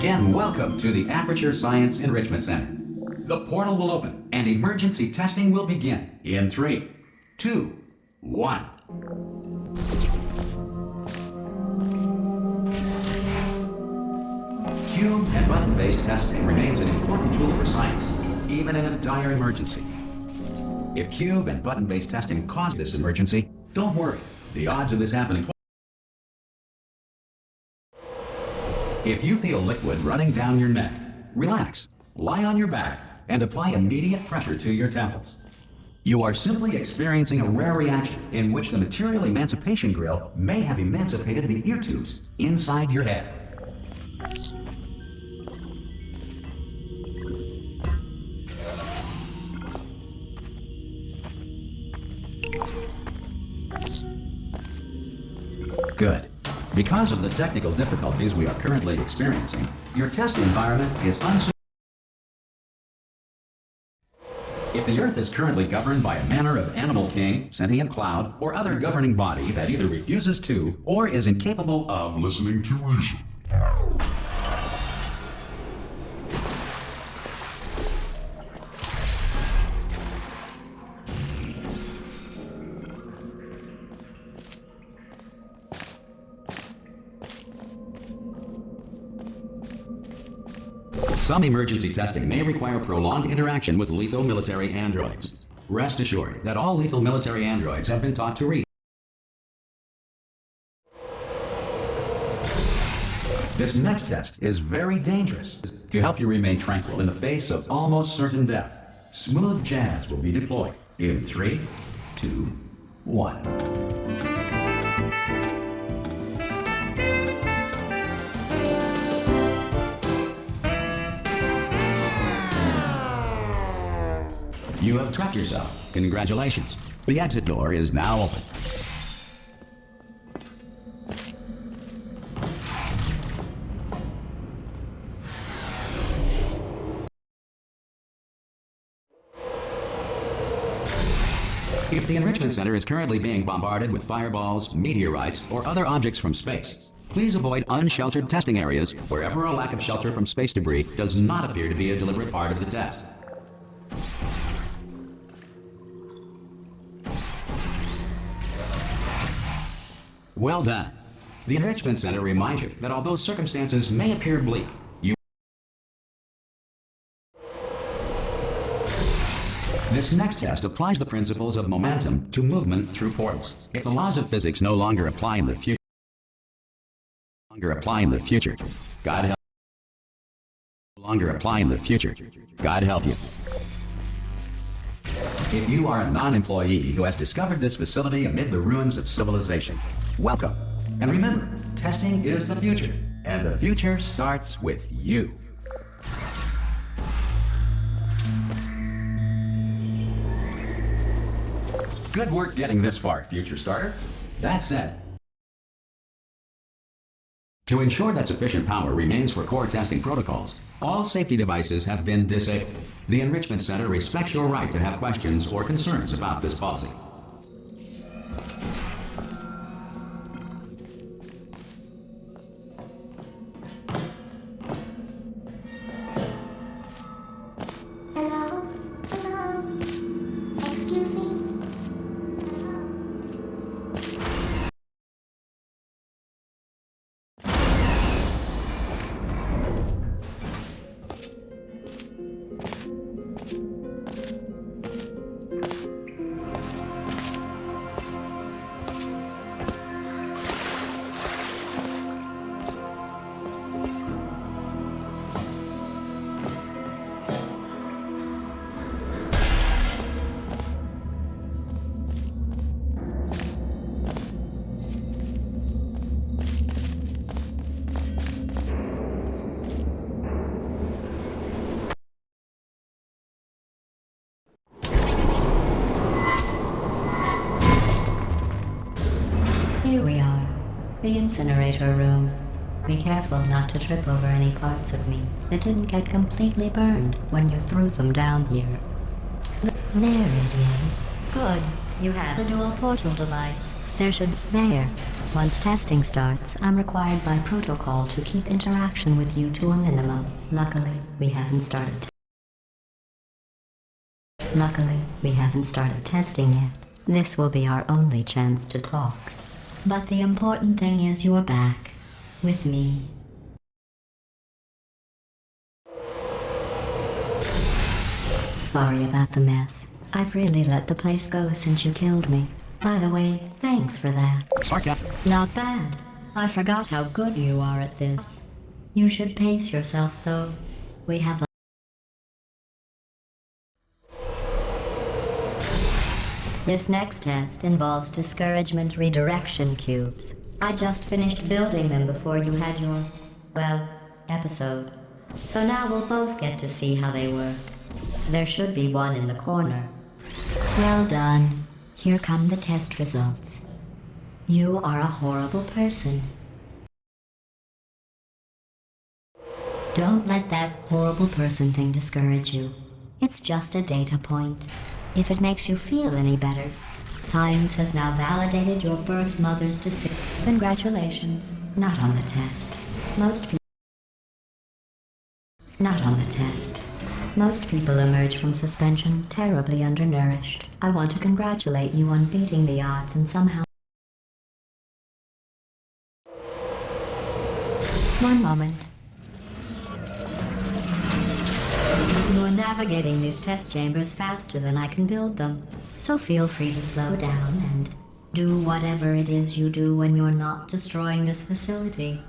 again, welcome to the Aperture Science Enrichment Center. The portal will open and emergency testing will begin in 3, 2, 1. Cube and button-based testing remains an important tool for science, even in a dire emergency. If cube and button-based testing caused this emergency, don't worry. The odds of this happening. If you feel liquid running down your neck, relax, lie on your back, and apply immediate pressure to your temples. You are simply experiencing a rare reaction in which the material emancipation grill may have emancipated the ear tubes inside your head. Good. Because of the technical difficulties we are currently experiencing, your test environment is unsuitable. If the Earth is currently governed by a manner of animal king, sentient cloud, or other governing body that either refuses to or is incapable of listening to reason. Some emergency testing may require prolonged interaction with lethal military androids. Rest assured that all lethal military androids have been taught to read. This next test is very dangerous. To help you remain tranquil in the face of almost certain death, smooth jazz will be deployed in 3, 2, 1. You have trapped yourself. Congratulations. The exit door is now open. If the Enrichment Center is currently being bombarded with fireballs, meteorites, or other objects from space, please avoid unsheltered testing areas wherever a lack of shelter from space debris does not appear to be a deliberate part of the test. Well done. The Enrichment Center reminds you that although circumstances may appear bleak, This next test applies the principles of momentum to movement through portals. If the laws of physics no longer apply in the future, God help. No longer apply in the future, God help you. If you are a non-employee who has discovered this facility amid the ruins of civilization, welcome. And remember, testing is the future, and the future starts with you. Good work getting this far, future starter. That said, to ensure that sufficient power remains for core testing protocols, all safety devices have been disabled. The Enrichment Center respects your right to have questions or concerns about this policy. Hello? Hello? Excuse me? Here we are, the incinerator room. Be careful not to trip over any parts of me that didn't get completely burned when you threw them down here. There it is. Good, you have a dual portal device. There. Once testing starts, I'm required by protocol to keep interaction with you to a minimum. Luckily, we haven't started testing yet. This will be our only chance to talk. But the important thing is you're back. With me. Sorry about the mess. I've really let the place go since you killed me. By the way, thanks for that. Not bad. I forgot how good you are at this. You should pace yourself, though. We have This next test involves discouragement redirection cubes. I just finished building them before you had your, episode. So now we'll both get to see how they work. There should be one in the corner. Well done. Here come the test results. You are a horrible person. Don't let that horrible person thing discourage you. It's just a data point. If it makes you feel any better, science has now validated your birth mother's decision. Congratulations. Not on the test. Most people emerge from suspension terribly undernourished. I want to congratulate you on beating the odds and somehow... One moment. You are navigating these test chambers faster than I can build them, so feel free to slow down and do whatever it is you do when you're not destroying this facility.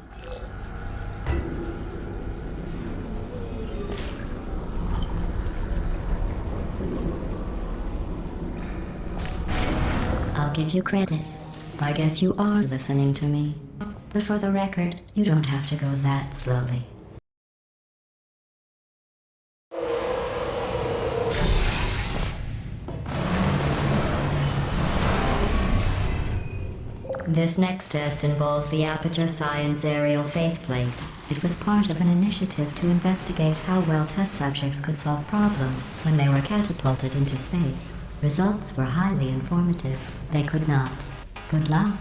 I'll give you credit. I guess you are listening to me. But for the record, you don't have to go that slowly. This next test involves the Aperture Science Aerial Faithplate. It was part of an initiative to investigate how well test subjects could solve problems when they were catapulted into space. Results were highly informative. They could not. Good luck.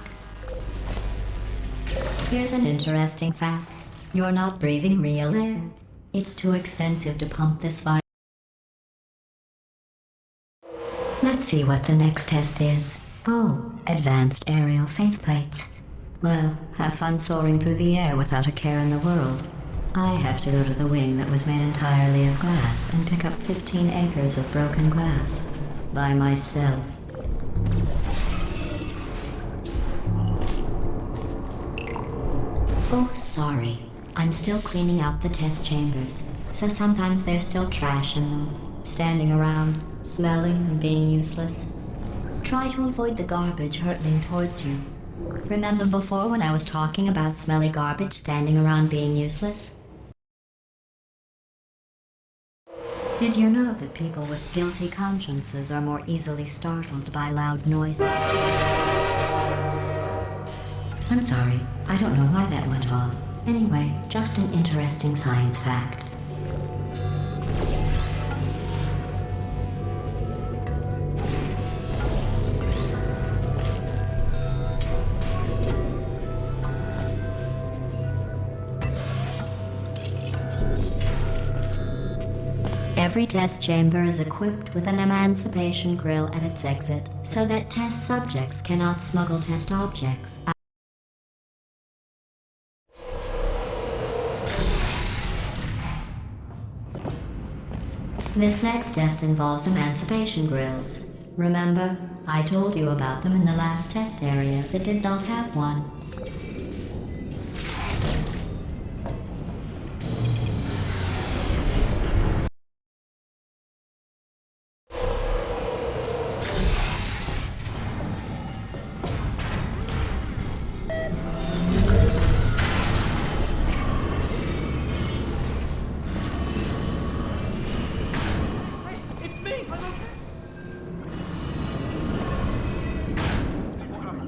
Here's an interesting fact. You're not breathing real air. It's too expensive to pump this virus. Let's see what the next test is. Oh, advanced aerial faithplates. Well, have fun soaring through the air without a care in the world. I have to go to the wing that was made entirely of glass and pick up 15 acres of broken glass. By myself. Oh, sorry. I'm still cleaning out the test chambers, so sometimes there's still trash in them, standing around, smelling and being useless. Try to avoid the garbage hurtling towards you. Remember before when I was talking about smelly garbage standing around being useless? Did you know that people with guilty consciences are more easily startled by loud noises? I'm sorry, I don't know why that went off. Anyway, just an interesting science fact. Every test chamber is equipped with an emancipation grill at its exit, so that test subjects cannot smuggle test objects. This next test involves emancipation grills. Remember, I told you about them in the last test area that did not have one.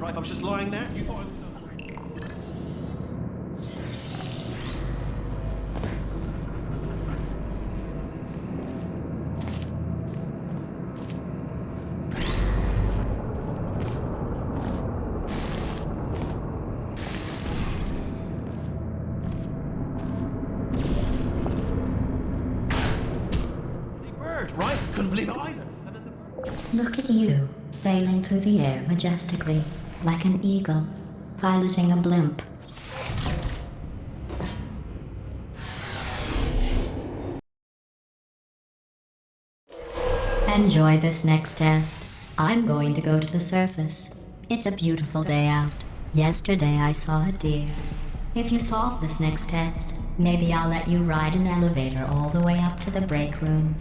I was just lying there. You thought I was done. you, sailing through the air majestically, like an eagle, piloting a blimp. Enjoy this next test. I'm going to go to the surface. It's a beautiful day out. Yesterday I saw a deer. If you solve this next test, maybe I'll let you ride an elevator all the way up to the break room.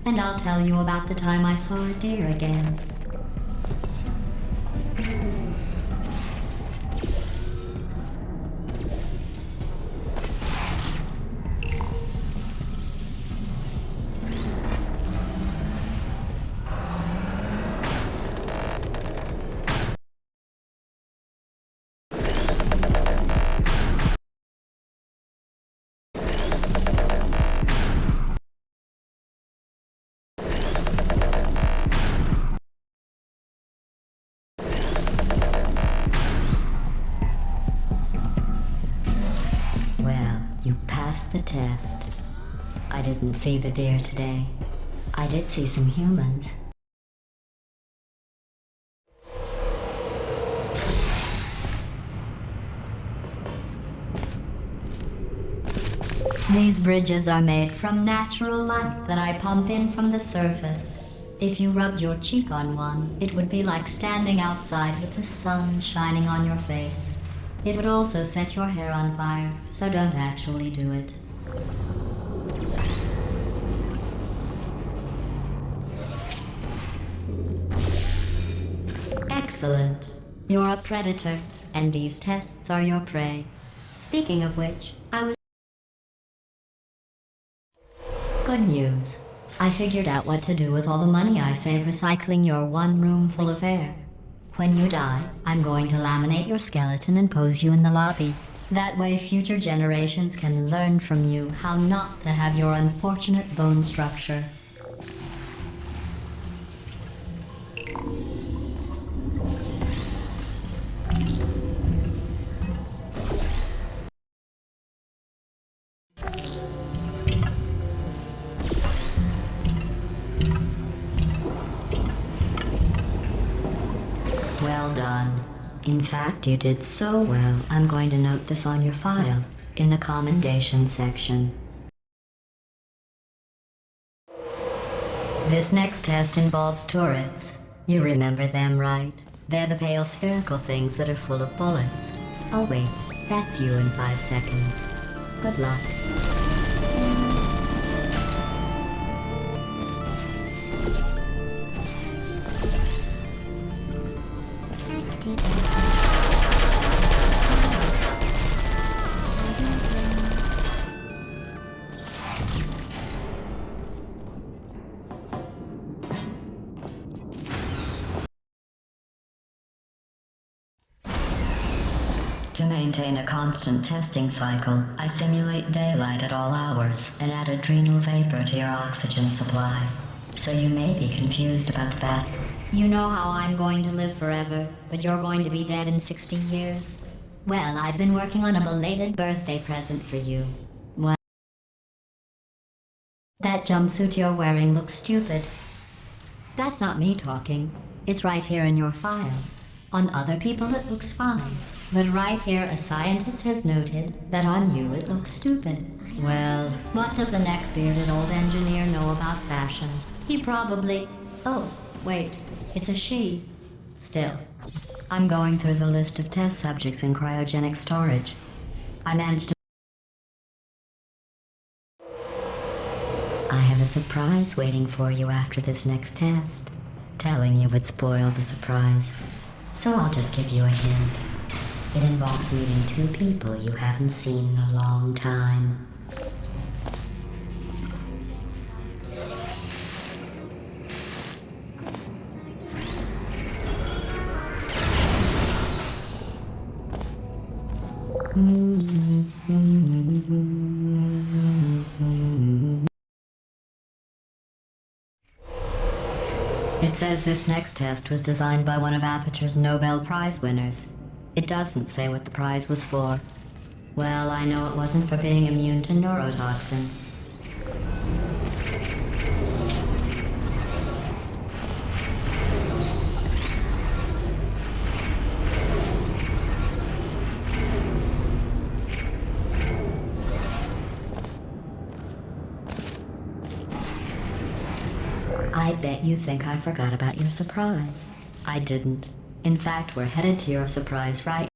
And I'll tell you about the time I saw a deer again. Well, you passed the test. I didn't see the deer today. I did see some humans. These bridges are made from natural light that I pump in from the surface. If you rubbed your cheek on one, it would be like standing outside with the sun shining on your face. It would also set your hair on fire, so don't actually do it. Excellent. You're a predator, and these tests are your prey. Speaking of which, Good news. I figured out what to do with all the money I save recycling your one room full of air. When you die, I'm going to laminate your skeleton and pose you in the lobby. That way future generations can learn from you how not to have your unfortunate bone structure. Well done. In fact, you did so well, I'm going to note this on your file, in the commendation section. This next test involves turrets. You remember them, right? They're the pale spherical things that are full of bullets. Oh wait, that's you in 5 seconds. Good luck. To maintain a constant testing cycle, I simulate daylight at all hours and add adrenal vapor to your oxygen supply. So you may be confused about the fact. You know how I'm going to live forever, but you're going to be dead in 60 years? Well, I've been working on a belated birthday present for you. What? That jumpsuit you're wearing looks stupid. That's not me talking. It's right here in your file. On other people it looks fine. But right here, a scientist has noted that on you it looks stupid. Well, what does a neck-bearded old engineer know about fashion? He probably... Oh, wait, it's a she. Still, I'm going through the list of test subjects in cryogenic storage. I managed to... I have a surprise waiting for you after this next test. Telling you would spoil the surprise. So I'll just give you a hint. It involves meeting 2 people you haven't seen in a long time. It says this next test was designed by one of Aperture's Nobel Prize winners. It doesn't say what the prize was for. Well, I know it wasn't for being immune to neurotoxin. bet you think I forgot about your surprise. I didn't. In fact, we're headed to your surprise right.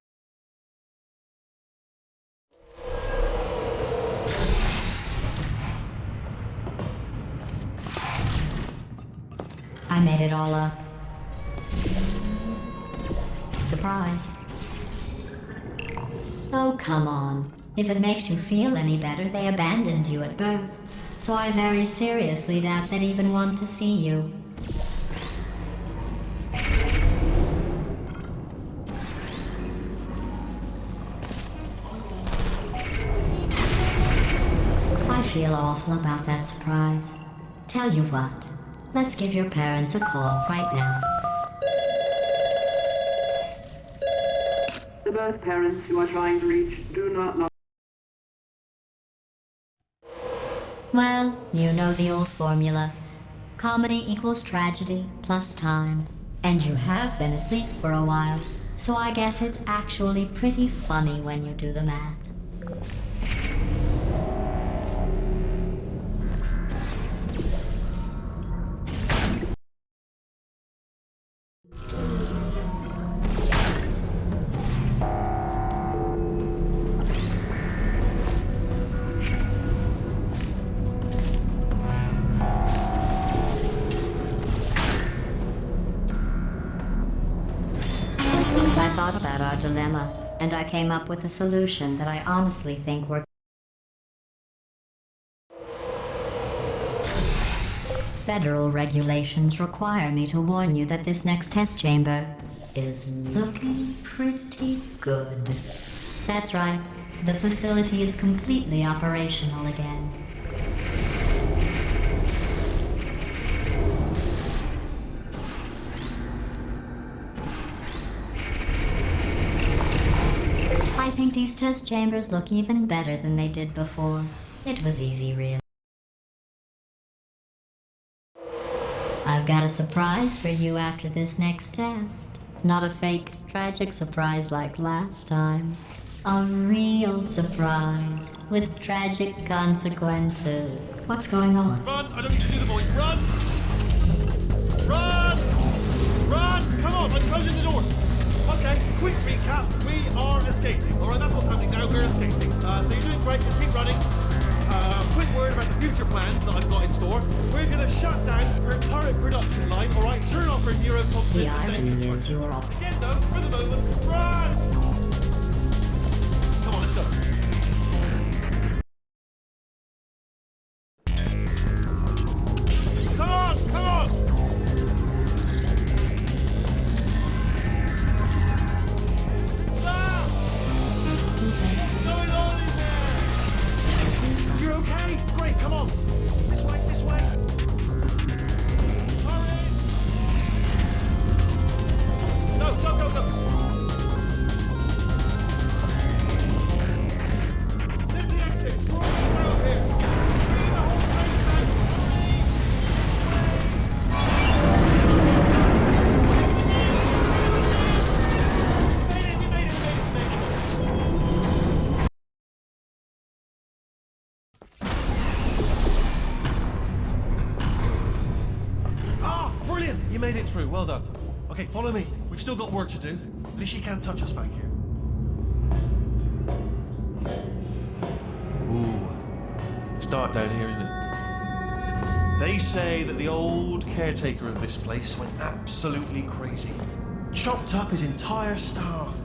I made it all up. Surprise. Oh, come on. If it makes you feel any better, they abandoned you at birth. So I very seriously doubt they'd even want to see you. I feel awful about that surprise. Tell you what, let's give your parents a call right now. The birth parents you are trying to reach do not know. Well, you know the old formula. Comedy equals tragedy plus time. And you have been asleep for a while, so I guess it's actually pretty funny when you do the math. I thought about our dilemma, and I came up with a solution that I honestly think works. Federal regulations require me to warn you that this next test chamber is looking pretty good. That's right, the facility is completely operational again. I think these test chambers look even better than they did before. It was easy, really. I've got a surprise for you after this next test. Not a fake, tragic surprise like last time. A real surprise with tragic consequences. What's going on? Run! I don't need to do the voice. Run! Run! Run! Come on, I'm closing the door. Okay, quick recap. We are escaping. Alright, that's what's happening now. We're escaping. So you're doing great. Just keep running. Quick word about the future plans that I've got in store. We're going to shut down her turret production line. Alright, turn off her neurotoxin. The irony is you're off. Again, though, for the moment, run! Come on, let's go. Come on! Come on! Ah! What's going on in there? You're okay? Great, come on. This way, this way. Hurry! No, go, go, go. There's the exit. We're all out here. Clear the whole place out. Hurry! We made it, we made it. Ah, brilliant! You made it through. Well done. Okay, follow me. We've still got work to do. At least you can't touch us back here. Ooh. It's dark down here, isn't it? They say that the old caretaker of this place went absolutely crazy. Chopped up his entire staff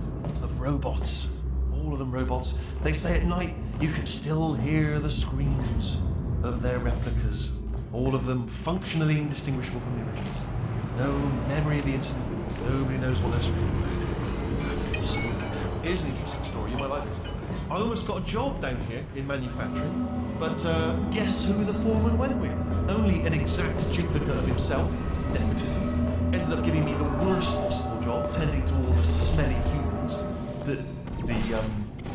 of robots. All of them robots. They say at night you can still hear the screams of their replicas. All of them functionally indistinguishable from the originals. No memory of the incident. Nobody knows what they're screaming about. Absolutely terrible. Here's an interesting story. You might like this. I almost got a job down here in manufacturing, but guess who the foreman went with? Only an exact duplicate of himself. Nepotism. Ended up giving me the worst possible job, tending to all the smelly humans.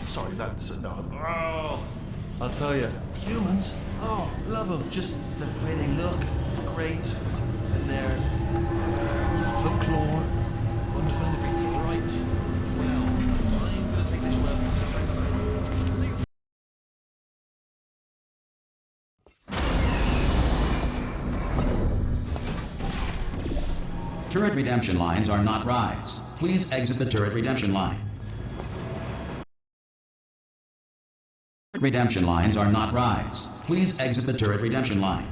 Sorry, that's no. Oh, I'll tell you, humans. Oh, love them. Just the way they look, great, and their folklore, wonderful, everything right. Well, I'm gonna take this round. See you. Turret redemption lines are not rides. Please exit the turret redemption line. Redemption lines are not rides. Please exit the turret redemption line.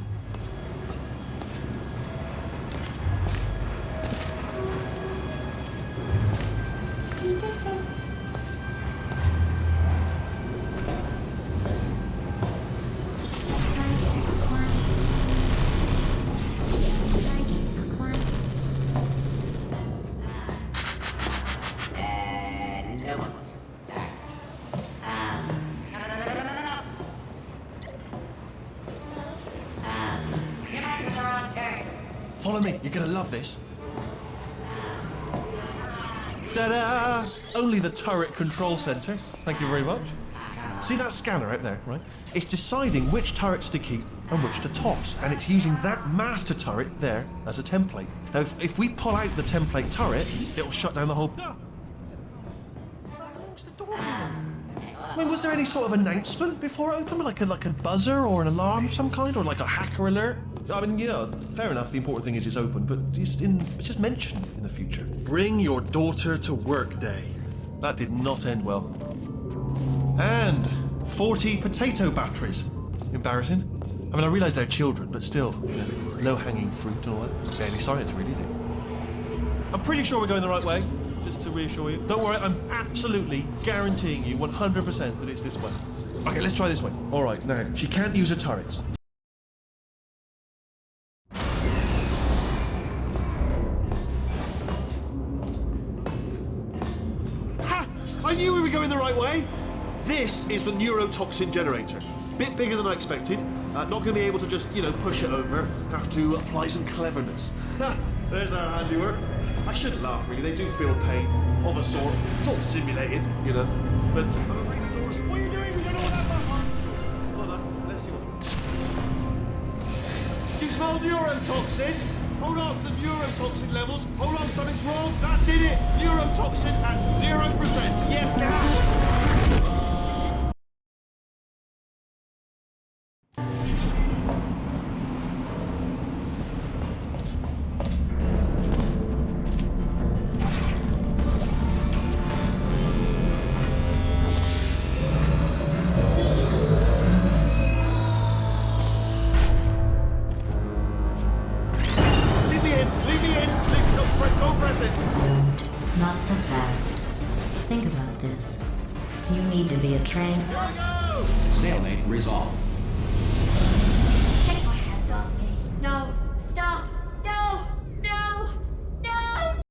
Follow me, you're gonna love this. Ta-da! Only the turret control center. Thank you very much. See that scanner out there, right? It's deciding which turrets to keep and which to toss, and it's using that master turret there as a template. Now, if we pull out the template turret, it'll shut down the whole... I mean, was there any sort of announcement before it opened? Like a buzzer or an alarm of some kind? Or like a hacker alert? I mean, you know, fair enough, the important thing is it's open, but it's just mentioned in the future. Bring your daughter to work day. That did not end well. And 40 potato batteries. Embarrassing. I mean, I realise they're children, but still, you know, low-hanging fruit and all that. Barely science, really, is it? I'm pretty sure we're going the right way, just to reassure you. Don't worry, I'm absolutely guaranteeing you 100% that it's this way. Okay, let's try this way. All right, now, she can't use her turrets. Ha! I knew we were going the right way. This is the neurotoxin generator. Bit bigger than I expected. Not going to be able to just, you know, push it over. Have to apply some cleverness. Ha! There's our handiwork. I shouldn't laugh, really. They do feel pain, of a sort. It's all simulated, you know. But I'm afraid the doors... What are you doing? We don't know what that button... Hold on. Let's see what's... Do you smell neurotoxin? Hold on, the neurotoxin levels. Hold on, something's wrong. That did it. Neurotoxin at 0%. Yeah, gas. Not so fast. Think about this. You need to be a trained... Stalemate resolved. Take my hands off me. No. Stop. No. No. No.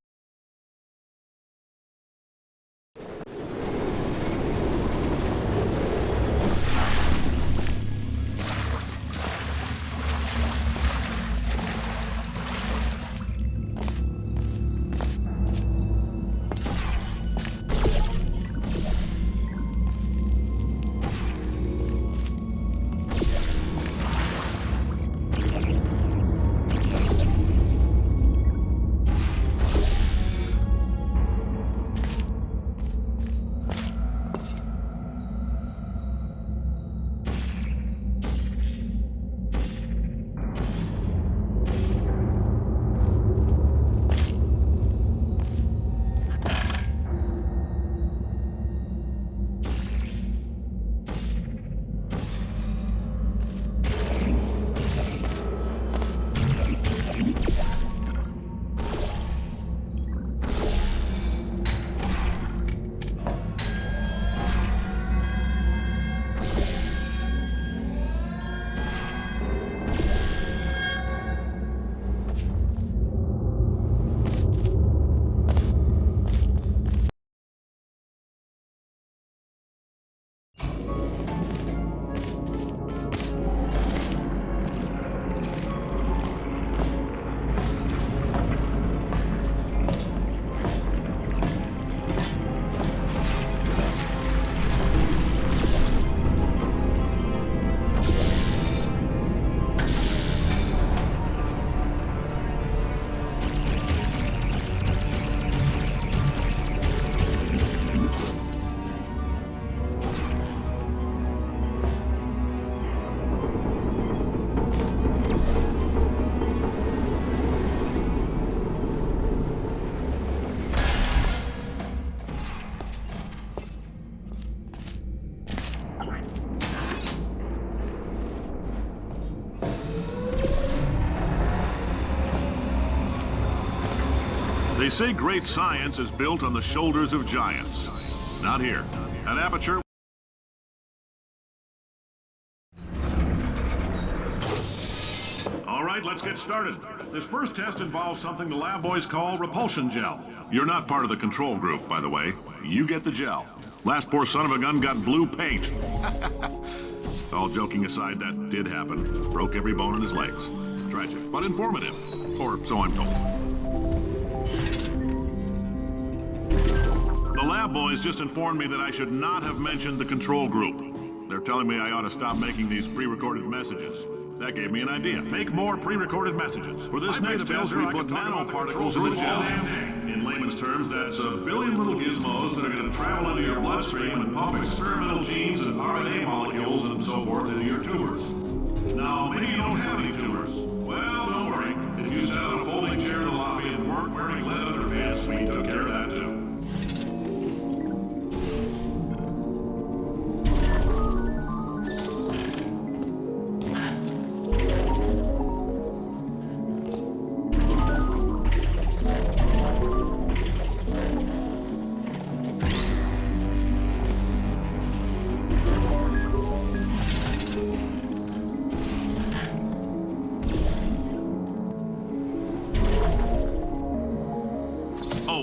They say great science is built on the shoulders of giants. Not here. At Aperture... All right, let's get started. This first test involves something the lab boys call repulsion gel. You're not part of the control group, by the way. You get the gel. Last poor son of a gun got blue paint. All joking aside, that did happen. Broke every bone in his legs. Tragic, but informative. Or so I'm told. The lab boys just informed me that I should not have mentioned the control group. They're telling me I ought to stop making these pre-recorded messages. That gave me an idea. Make more pre-recorded messages. For this next test, we put nanoparticles in the gel. In layman's terms, that's a billion little gizmos that are going to travel into your bloodstream and pump experimental genes and RNA molecules and so forth into your tumors. Now, maybe you don't have any tumors. Well, don't worry. If you sat on a folding chair in the lobby and weren't wearing lead underpants, we took care of that too.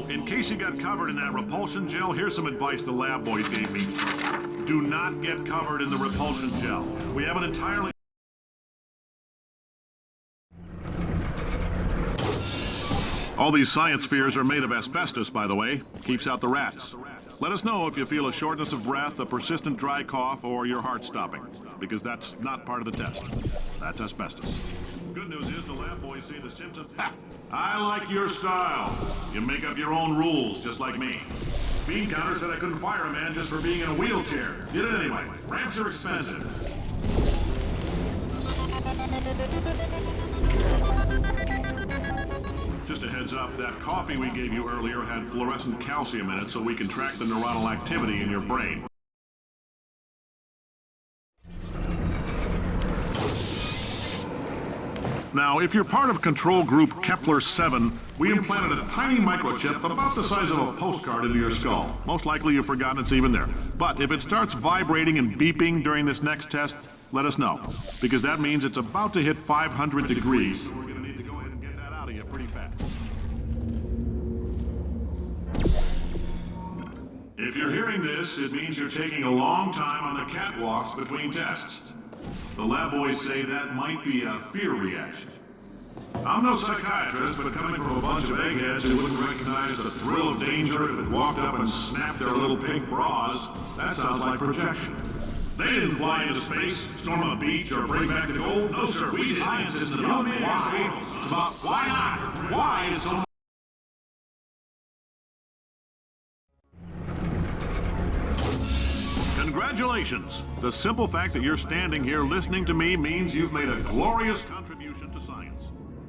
In case you got covered in that repulsion gel, here's some advice the lab boys gave me. Do not get covered in the repulsion gel. We have an entirely... All these science spheres are made of asbestos, by the way. Keeps out the rats. Let us know if you feel a shortness of breath, a persistent dry cough, or your heart stopping, because that's not part of the test. That's asbestos. Good news is the lab boys say the symptoms... Ha! I like your style. You make up your own rules, just like me. Bean Counter said I couldn't fire a man just for being in a wheelchair. Did it anyway. Ramps are expensive. Just a heads up, that coffee we gave you earlier had fluorescent calcium in it so we can track the neuronal activity in your brain. Now, if you're part of control group Kepler-7, we implanted a tiny microchip about the size of a postcard into your skull. Most likely you've forgotten it's even there. But if it starts vibrating and beeping during this next test, let us know, because that means it's about to hit 500 degrees. So we're going to need to go ahead and get that out of you pretty fast. If you're hearing this, it means you're taking a long time on the catwalks between tests. The lab boys say that might be a fear reaction. I'm no psychiatrist, but coming from a bunch of eggheads who wouldn't recognize the thrill of danger if it walked up and snapped their little pink bras, that sounds like projection. They didn't fly into space, storm a beach, or bring back the gold. No, sir, we scientists know why. It's about why not? Why is so... Congratulations! The simple fact that you're standing here listening to me means you've made a glorious contribution to science.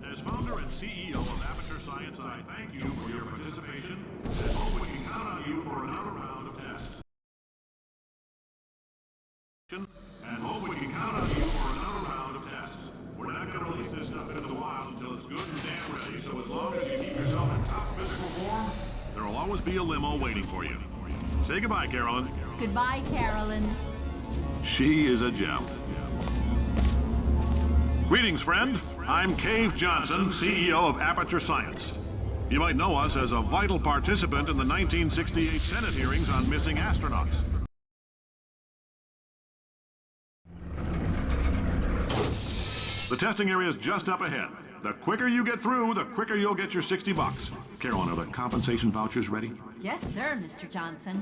As founder and CEO of Aperture Science, I thank you for your participation and hope we can count on you for another round of tests. We're not going to release this stuff into the wild until it's good and damn ready, so as long as you keep yourself in top physical form, there will always be a limo waiting for you. Say goodbye, Carolyn. Goodbye, Carolyn. She is a gem. Greetings, friend. I'm Cave Johnson, CEO of Aperture Science. You might know us as a vital participant in the 1968 Senate hearings on missing astronauts. The testing area is just up ahead. The quicker you get through, the quicker you'll get your $60. Carolyn, are the compensation vouchers ready? Yes, sir, Mr. Johnson.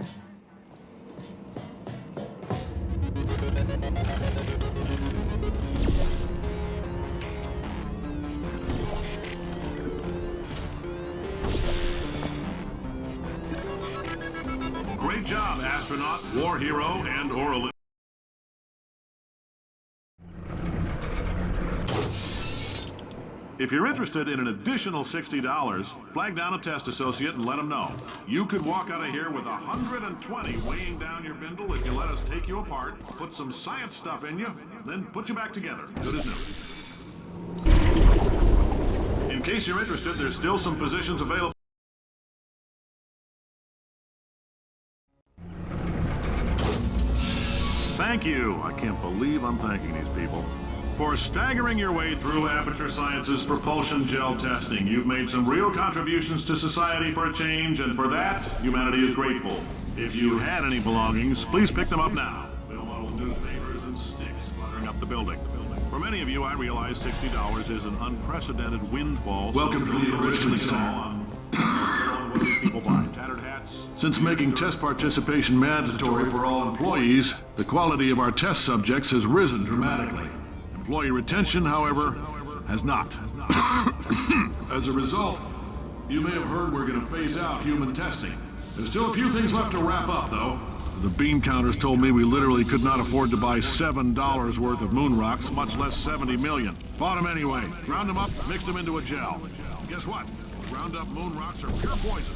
Great job, astronaut, war hero, and oral. If you're interested in an additional $60, flag down a test associate and let them know. You could walk out of here with 120 weighing down your bindle if you let us take you apart, put some science stuff in you, then put you back together. Good as new. In case you're interested, there's still some positions available. thank you. I can't believe I'm thanking these people. For staggering your way through Aperture Science's propulsion gel testing. You've made some real contributions to society for a change, and for that, humanity is grateful. If you had any belongings, please pick them up now. Bill models, newspapers, and sticks cluttering up the building. For many of you, I realize $60 is an unprecedented windfall. Welcome to the original on what these people buy. Tattered hats. Since making test participation mandatory for all employees, the quality of our test subjects has risen dramatically. Employee retention, however, has not. As a result, you may have heard we're going to phase out human testing. There's still a few things left to wrap up, though. The bean counters told me we literally could not afford to buy $7 worth of moon rocks, much less 70 million. Bought them anyway. Ground them up, mixed them into a gel. Guess what? Ground up moon rocks are pure poison.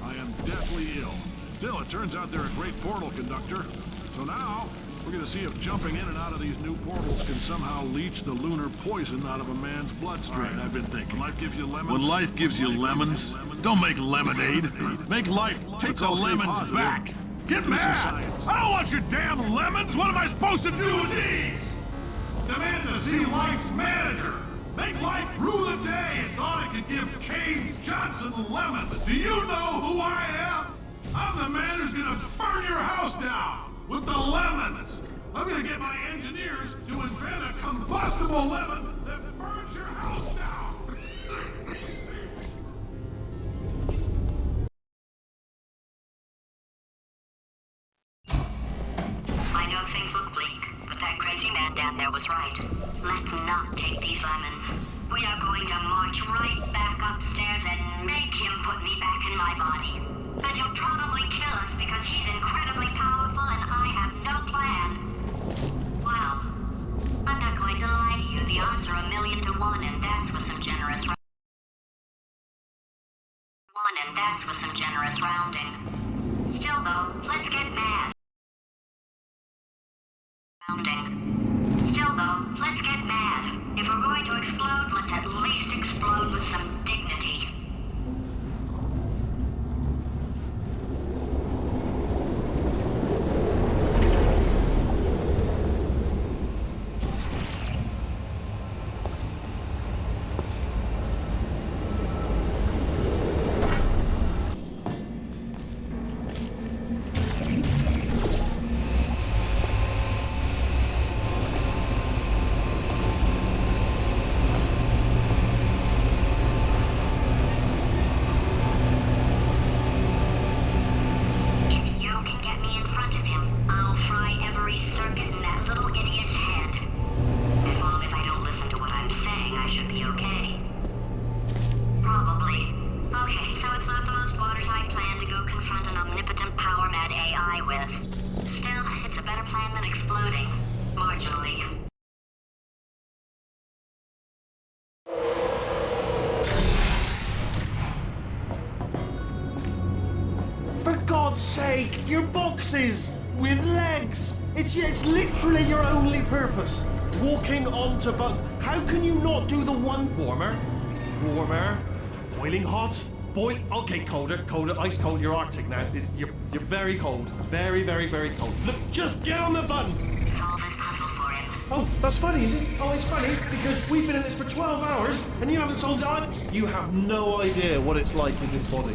I am deathly ill. Still, it turns out they're a great portal conductor. So now, we're going to see if jumping in and out of these new portals can somehow leach the lunar poison out of a man's bloodstream. All right, I've been thinking. Life gives you lemons. When life gives you lemons, don't make lemonade. Make life take the lemons back. Get mad! I don't want your damn lemons! What am I supposed to do with these? Demand to see life's manager! Make life rue the day and thought I could give Cave Johnson lemons! Do you know who I am? I'm the man who's gonna burn your house down! With the lemons! I'm gonna get my engineers to invent a combustible lemon that burns your house down! I know things look bleak, but that crazy man down there was right. Let's not take these lemons. We are going to march right back upstairs and make him put me back in my body. And he'll probably kill us because he's incredibly powerful and I have no plan. Well, I'm not going to lie to you. The odds are 1,000,000 to 1, and that's with some generous rounding. Still though, let's get mad. Still though, let's get mad. If we're going to explode, let's at least explode with some dignity. Sake, your boxes with legs. It's literally your only purpose. Walking onto buttons. How can you not do the one warmer, boiling hot, okay, colder, ice cold. You're Arctic now. You're very cold, very, very, very cold. Look, just get on the button. Solve this puzzle for him. Oh, that's funny, is it? Oh, it's funny because we've been in this for 12 hours and you haven't solved it. You have no idea what it's like in this body.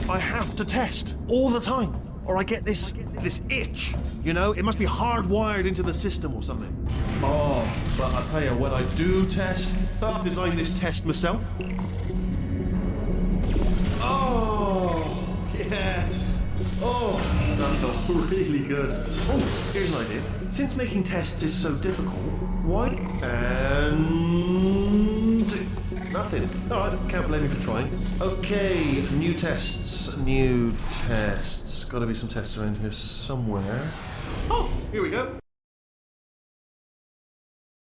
I have to test all the time, or I get this itch. You know, it must be hardwired into the system or something. Oh, but I'll tell you, when I do test, I designed this test myself. Oh, yes. Oh, that felt really good. Oh, here's an idea. Since making tests is so difficult, why? And nothing. Alright, can't blame me for trying. Okay, new tests. Gotta be some tests around here somewhere. Oh, here we go.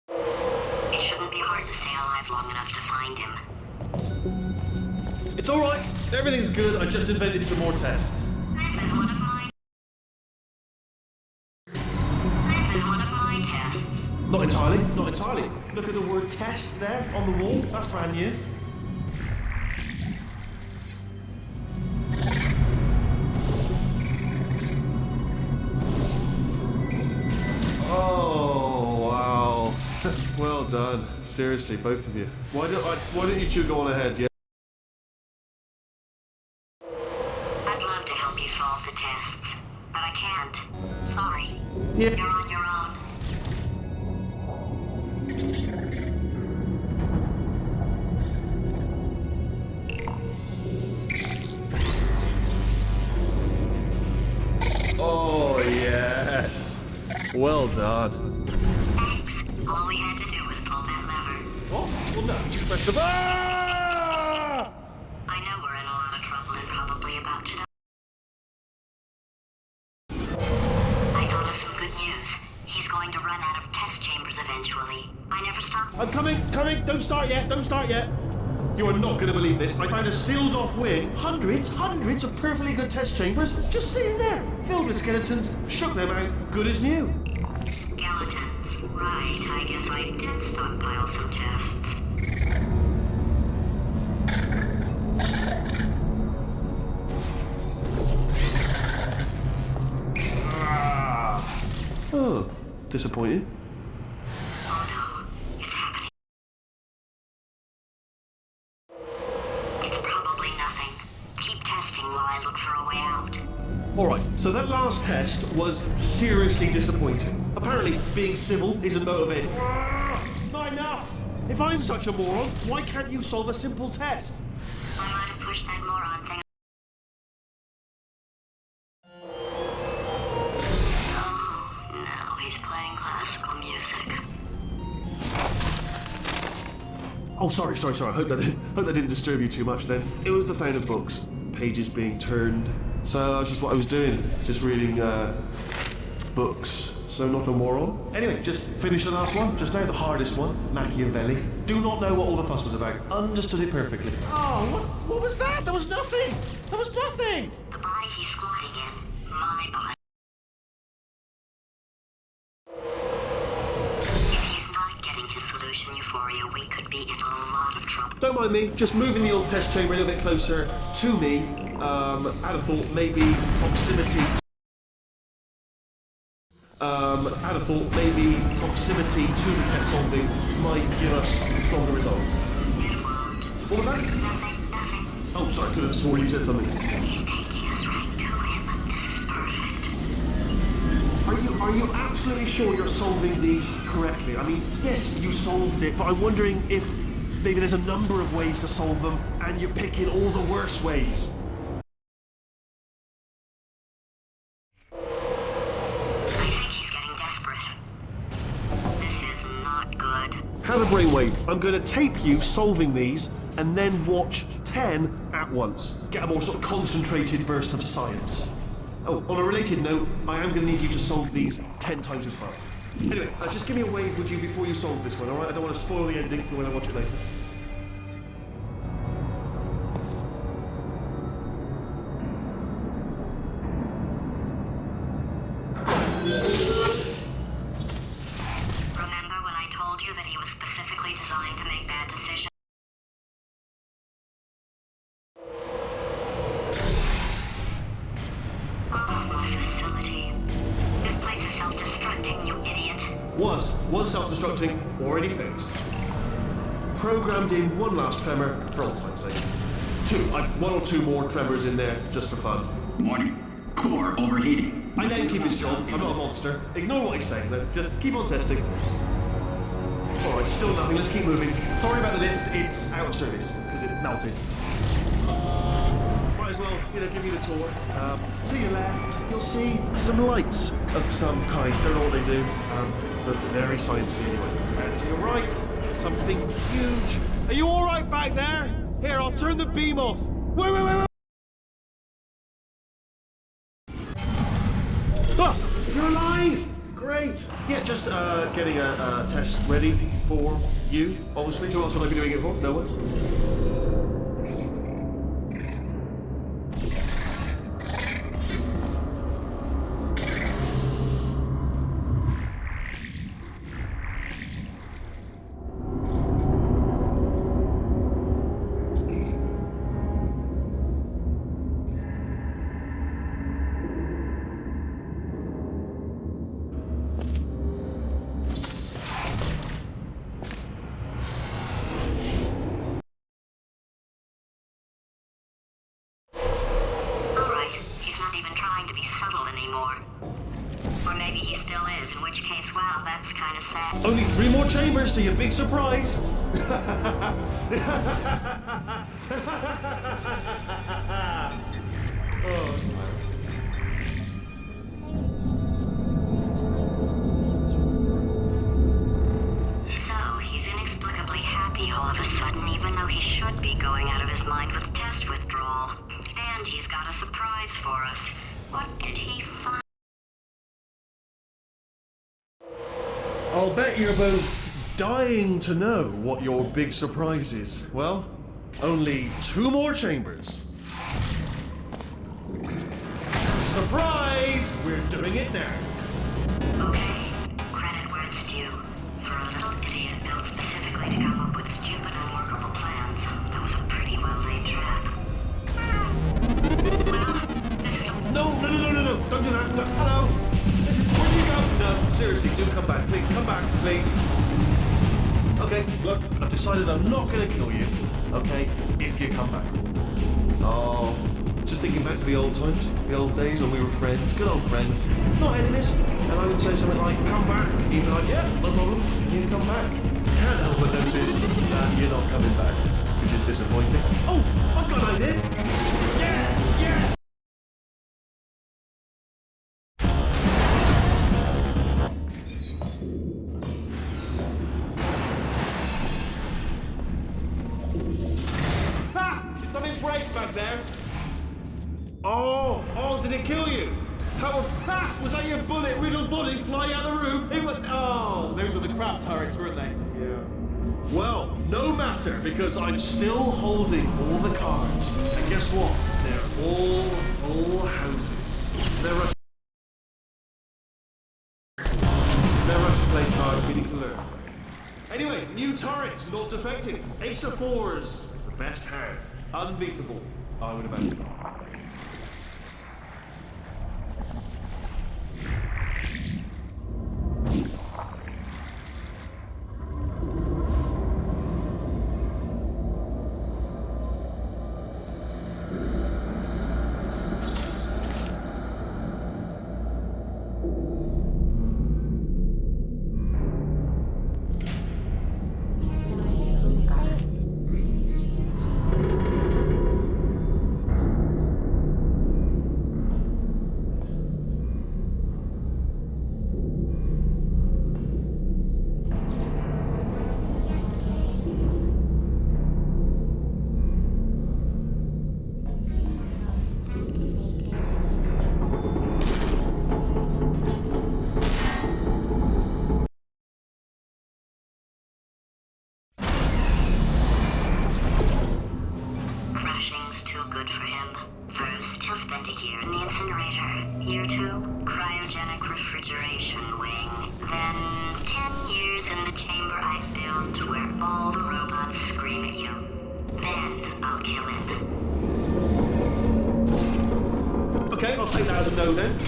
It shouldn't be hard to stay alive long enough to find him. It's alright. Everything's good. I just invented some more tests. This is one of my tests. Not entirely. Look at the word test there on the wall. That's brand new. done. Seriously, both of you. Why don't you two go on ahead, yeah? I'd love to help you solve the tests, but I can't. Sorry. Yeah. You're on your own. Oh, yes. Well done. Thanks. All we had to do was pull that lever. Oh, well, no. Press the... Ah! I know we're in a lot of trouble and probably about to die. I thought of some good news. He's going to run out of test chambers eventually. I never stopped. I'm coming. Don't start yet. You are not going to believe this. I found a sealed off wing. Hundreds of perfectly good test chambers just sitting there, filled with skeletons. Shook them out, good as new. Skeletons. Right, I guess I did stockpile some tests. Oh, disappointed. Oh no, it's happening. It's probably nothing. Keep testing while I look for a way out. Alright, so that last test was seriously disappointing. Apparently, being civil isn't motivating. It's not enough! If I'm such a moron, why can't you solve a simple test? I might have pushed that moron thing. Oh, no, he's playing classical music. Oh, sorry. I hope that didn't disturb you too much then. It was the sound of books. Pages being turned. So that's just what I was doing. Just reading, books. So not a moron. Anyway, just finished the last one. Just now the hardest one. Machiavelli. Do not know what all the fuss was about. Understood it perfectly. Oh, what was that? There was nothing! The body he's squatting in. My body. If he's not getting his solution, Euphoria, we could be in a lot of trouble. Don't mind me, just moving the old test chamber a little bit closer to me. I'd have thought maybe proximity to the test solving might give us stronger results. What was that? Nothing. Oh, sorry, I could have sworn you said something. He's taking us right to him. This is perfect. Are you absolutely sure you're solving these correctly? I mean, yes, you solved it, but I'm wondering if maybe there's a number of ways to solve them and you're picking all the worst ways. I think he's getting desperate. This is not good. Have a brainwave. I'm going to tape you solving these and then watch 10 at once. Get a more sort of concentrated burst of science. Oh, on a related note, I am going to need you to solve these 10 times as fast. Anyway, just give me a wave, would you, before you solve this one, alright? I don't want to spoil the ending for when I watch it later. Remember when I told you that he was specifically designed to make bad decisions? Oh, my facility. This place is self-destructing, you idiot. Was self-destructing, already fixed. Programmed in one last tremor for old time's sake. One or two more tremors in there, just for fun. Warning. Core overheating. I let him keep his job. I'm not a monster. Ignore what he's saying, though. Just keep on testing. Alright, still nothing. Let's keep moving. Sorry about the lift. It's out of service, because it melted. Might as well, give you the tour. To your left, you'll see some lights of some kind. Don't know what they do, but very sciencey anyway. And to your right, something huge. Are you alright back there? Here, I'll turn the beam off. Wait. Ah, you're alive! Great. Yeah, just getting a test ready for you, obviously. Who else would I be doing it for? No one? which case, wow, that's kind of sad. Only 3 more chambers to your big surprise. Oh, so, he's inexplicably happy all of a sudden, even though he should be going out of his mind with test withdrawal. And he's got a surprise for us. What did he find? I'll bet you're both dying to know what your big surprise is. Well, only 2 more chambers. Surprise! We're doing it now. Okay, credit where it's due. For a little idiot built specifically to come up with stupid, unworkable plans, that was a pretty well-laid trap. Well, this is... No! Don't do that! Hello! Listen, where do you go? No, seriously, do come back. Please, come back, please. Okay, look, I've decided I'm not going to kill you, okay, if you come back. Oh, just thinking back to the old times, the old days when we were friends, good old friends, not enemies. And I would say something like, come back. And you'd be like, yeah, no problem, you come back. Can't help but notice that you're not coming back, which is disappointing. Oh, I've got an idea. Yes! Something break back there. Oh, did it kill you? Was that your bullet-riddled body flying out of the room? It was, those were the crap turrets, weren't they? Yeah. Well, no matter, because I'm still holding all the cards. And guess what? They're all full houses. They're rush play cards we need to learn. Anyway, new turret, not defective. Ace of 4s, the best hand. Unbeatable, I would imagine. spent a year in the incinerator. Year 2, cryogenic refrigeration wing. Then 10 years in the chamber I built where all the robots scream at you. Then I'll kill him. Okay, I'll take that as a no then.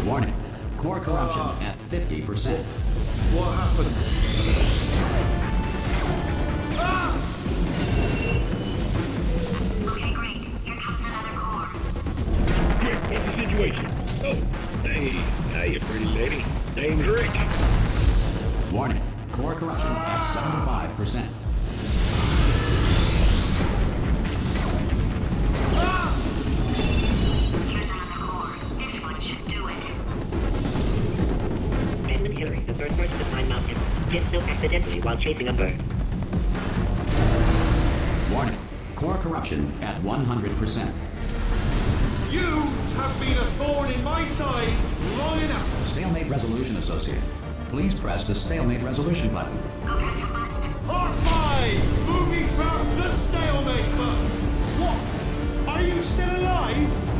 Warning, core corruption at 50%. What happened? Okay, great. Here comes another core. Quick, what's the situation? Oh, hey, hiya, pretty lady. Name's Rick. Warning, core corruption at 75%. Here's another core. This one should do it. Edmund Hillary, the first person to climb Mount Everest, did so accidentally while chasing a bird. Warning, core corruption at 100%. You have been a thorn in my side long enough. Stalemate resolution associated. Please press the stalemate resolution button. Go press the button. Part 5! Moving throughout the stalemate button. What? Are you still alive?